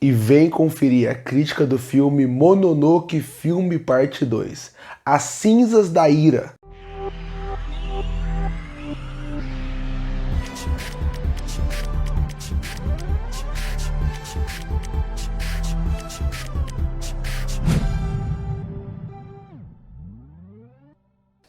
E vem conferir a crítica do filme Mononoke Filme Parte 2, As Cinzas da Ira.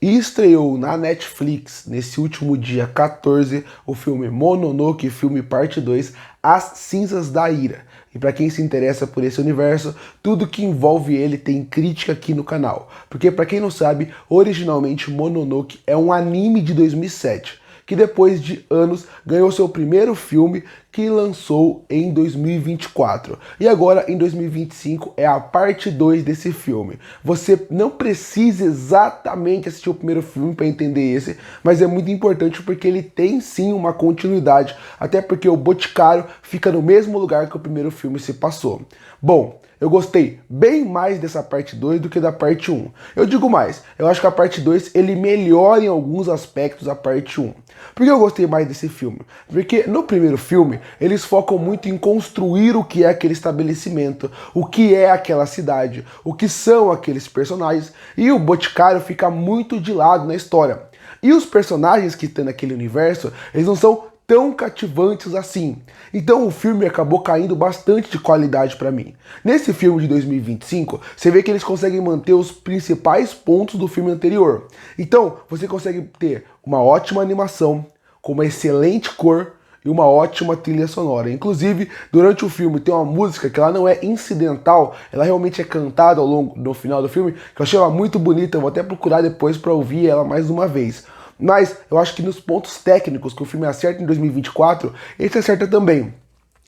E estreou na Netflix, nesse último dia 14, o filme Mononoke Filme Parte 2, As Cinzas da Ira. E para quem se interessa por esse universo, tudo que envolve ele tem crítica aqui no canal. Porque para quem não sabe, originalmente Mononoke é um anime de 2007, que depois de anos ganhou seu primeiro filme, que lançou em 2024. E agora, em 2025, é a parte 2 desse filme. Você não precisa exatamente assistir o primeiro filme para entender esse, mas é muito importante porque ele tem sim uma continuidade, até porque o Boticário fica no mesmo lugar que o primeiro filme se passou. Bom, eu gostei bem mais dessa parte 2 do que da parte 1. Eu digo mais, eu acho que a parte 2 ele melhora em alguns aspectos a parte 1. Por que eu gostei mais desse filme? Porque no primeiro filme eles focam muito em construir o que é aquele estabelecimento, o que é aquela cidade, o que são aqueles personagens, e o Boticário fica muito de lado na história. E os personagens que estão naquele universo, eles não são tão cativantes assim. Então o filme acabou caindo bastante de qualidade para mim. Nesse filme de 2025, você vê que eles conseguem manter os principais pontos do filme anterior. Então você consegue ter uma ótima animação, com uma excelente cor e uma ótima trilha sonora. Inclusive, durante o filme tem uma música que ela não é incidental, ela realmente é cantada no final do filme, que eu achei ela muito bonita, eu vou até procurar depois para ouvir ela mais uma vez. Mas eu acho que nos pontos técnicos que o filme acerta em 2024, esse acerta também.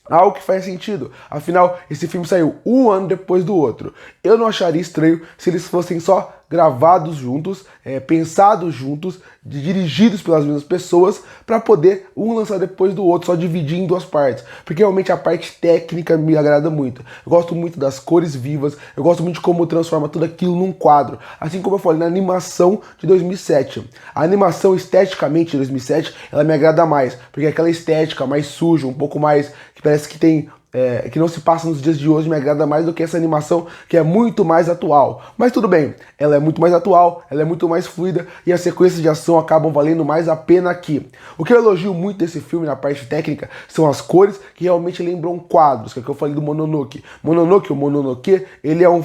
Algo que faz sentido. Afinal, esse filme saiu um ano depois do outro. Eu não acharia estranho se eles fossem só gravados juntos, pensados juntos, dirigidos pelas mesmas pessoas, para poder um lançar depois do outro, só dividir em duas partes. Porque realmente a parte técnica me agrada muito. Eu gosto muito das cores vivas, eu gosto muito de como transforma tudo aquilo num quadro. Assim como eu falei na animação de 2007. A animação esteticamente de 2007, ela me agrada mais, porque aquela estética mais suja, um pouco mais, que parece que tem... que não se passa nos dias de hoje, me agrada mais do que essa animação que é muito mais atual. Mas tudo bem, ela é muito mais atual, ela é muito mais fluida e as sequências de ação acabam valendo mais a pena aqui. O que eu elogio muito desse filme na parte técnica são as cores que realmente lembram quadros, que é o que eu falei do Mononoke. Mononoke, o Mononoke, ele é um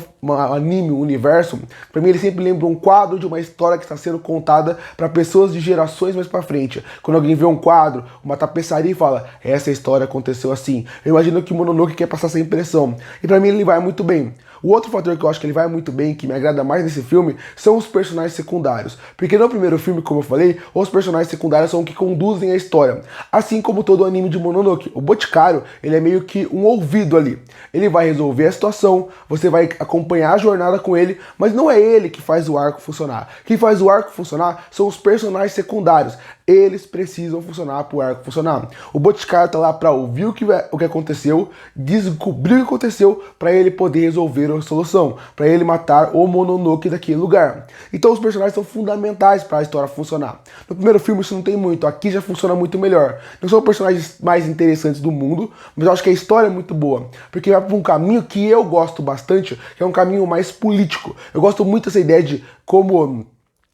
anime, um universo, pra mim ele sempre lembra um quadro de uma história que está sendo contada para pessoas de gerações mais pra frente. Quando alguém vê um quadro, uma tapeçaria e fala, essa história aconteceu assim. Eu imagino que Mononoke quer passar essa impressão. E pra mim ele vai muito bem. O outro fator que eu acho que ele vai muito bem, que me agrada mais nesse filme, são os personagens secundários. Porque no primeiro filme, como eu falei, os personagens secundários são os que conduzem a história. Assim como todo anime de Mononoke. O Boticário, ele é meio que um ouvido ali. Ele vai resolver a situação, você vai acompanhar a jornada com ele, mas não é ele que faz o arco funcionar. Quem faz o arco funcionar são os personagens secundários. Eles precisam funcionar para o arco funcionar. O Boticário tá lá para ouvir o que aconteceu, descobrir o que aconteceu, para ele poder resolver a solução, para ele matar o Mononoke daquele lugar. Então os personagens são fundamentais para a história funcionar. No primeiro filme isso não tem muito, aqui já funciona muito melhor. Não são os personagens mais interessantes do mundo, mas eu acho que a história é muito boa, porque vai para um caminho que eu gosto bastante, que é um caminho mais político. Eu gosto muito dessa ideia de como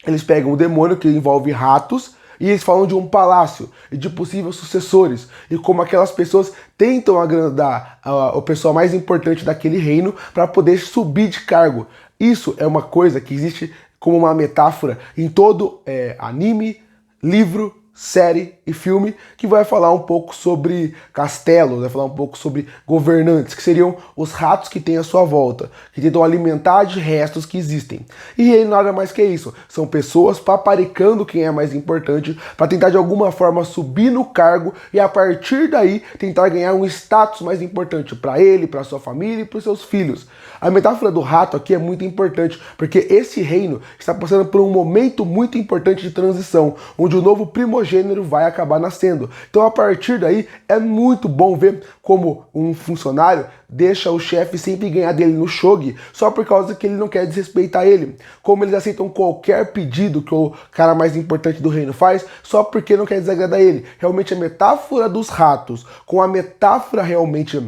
eles pegam o demônio que envolve ratos, e eles falam de um palácio e de possíveis sucessores, e como aquelas pessoas tentam agradar o pessoal mais importante daquele reino para poder subir de cargo. Isso é uma coisa que existe como uma metáfora em todo anime, livro, série e filme, que vai falar um pouco sobre castelos, vai falar um pouco sobre governantes, que seriam os ratos que tem à sua volta, que tentam alimentar de restos que existem. E aí nada mais que isso, são pessoas paparicando quem é mais importante para tentar de alguma forma subir no cargo e a partir daí tentar ganhar um status mais importante para ele, para sua família e para os seus filhos. A metáfora do rato aqui é muito importante, porque esse reino está passando por um momento muito importante de transição, onde o novo primogênero vai acabar nascendo. Então a partir daí é muito bom ver como um funcionário deixa o chefe sempre ganhar dele no shogi só por causa que ele não quer desrespeitar ele. Como eles aceitam qualquer pedido que o cara mais importante do reino faz só porque não quer desagradar ele. Realmente a metáfora dos ratos com a metáfora realmente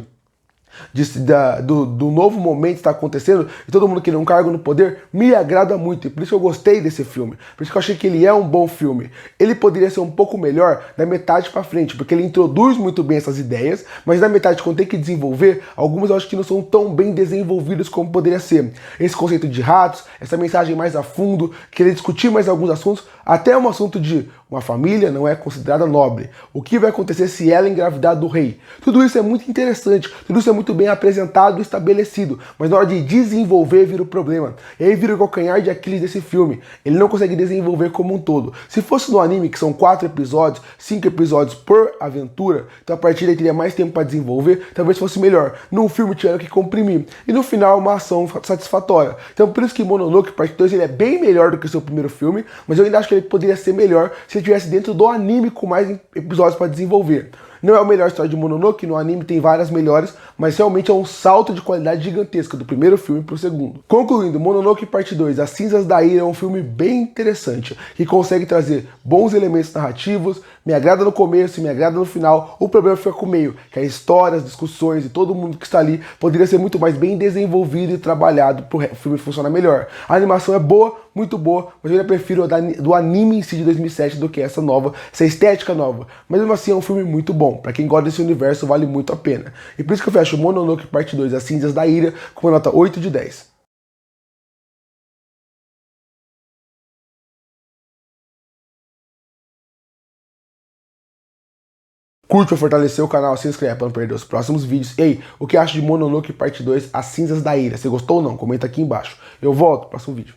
do novo momento que está acontecendo e todo mundo querendo um cargo no poder, me agrada muito. E por isso que eu gostei desse filme. Por isso que eu achei que ele é um bom filme. Ele poderia ser um pouco melhor da metade pra frente, porque ele introduz muito bem essas ideias, mas da metade, quando tem que desenvolver, algumas eu acho que não são tão bem desenvolvidas como poderia ser. Esse conceito de ratos, essa mensagem mais a fundo, querer discutir mais alguns assuntos, até um assunto de uma família não é considerada nobre. O que vai acontecer se ela engravidar do rei? Tudo isso é muito interessante, tudo isso é muito bem apresentado e estabelecido, mas na hora de desenvolver vira o problema. E aí vira o calcanhar de Aquiles desse filme. Ele não consegue desenvolver como um todo. Se fosse no anime, que são 4 episódios, 5 episódios por aventura, então a partir daí teria mais tempo para desenvolver, talvez fosse melhor. No filme tiveram que comprimir. E no final uma ação satisfatória. Então por isso que Mononoke Parte 2 ele é bem melhor do que o seu primeiro filme, mas eu ainda acho que ele poderia ser melhor se ele estivesse dentro do anime com mais episódios para desenvolver. Não é a melhor história de Mononoke, no anime tem várias melhores, mas realmente é um salto de qualidade gigantesca do primeiro filme para o segundo. Concluindo, Mononoke Parte 2, As Cinzas da Ira é um filme bem interessante, que consegue trazer bons elementos narrativos, me agrada no começo e me agrada no final. O problema fica com o meio, que a história, as discussões e todo mundo que está ali poderia ser muito mais bem desenvolvido e trabalhado para o filme funcionar melhor. A animação é boa, muito boa, mas eu ainda prefiro a do anime em si de 2007 do que essa nova, essa estética nova. Mas mesmo assim é um filme muito bom. Pra quem gosta desse universo, vale muito a pena. E por isso que eu fecho Mononoke Parte 2, As Cinzas da Ira, com uma nota 8 de 10. Curte para fortalecer o canal, se inscreve para não perder os próximos vídeos. E aí, o que acha de Mononoke Parte 2, As Cinzas da Ira? Você gostou ou não? Comenta aqui embaixo. Eu volto no próximo vídeo.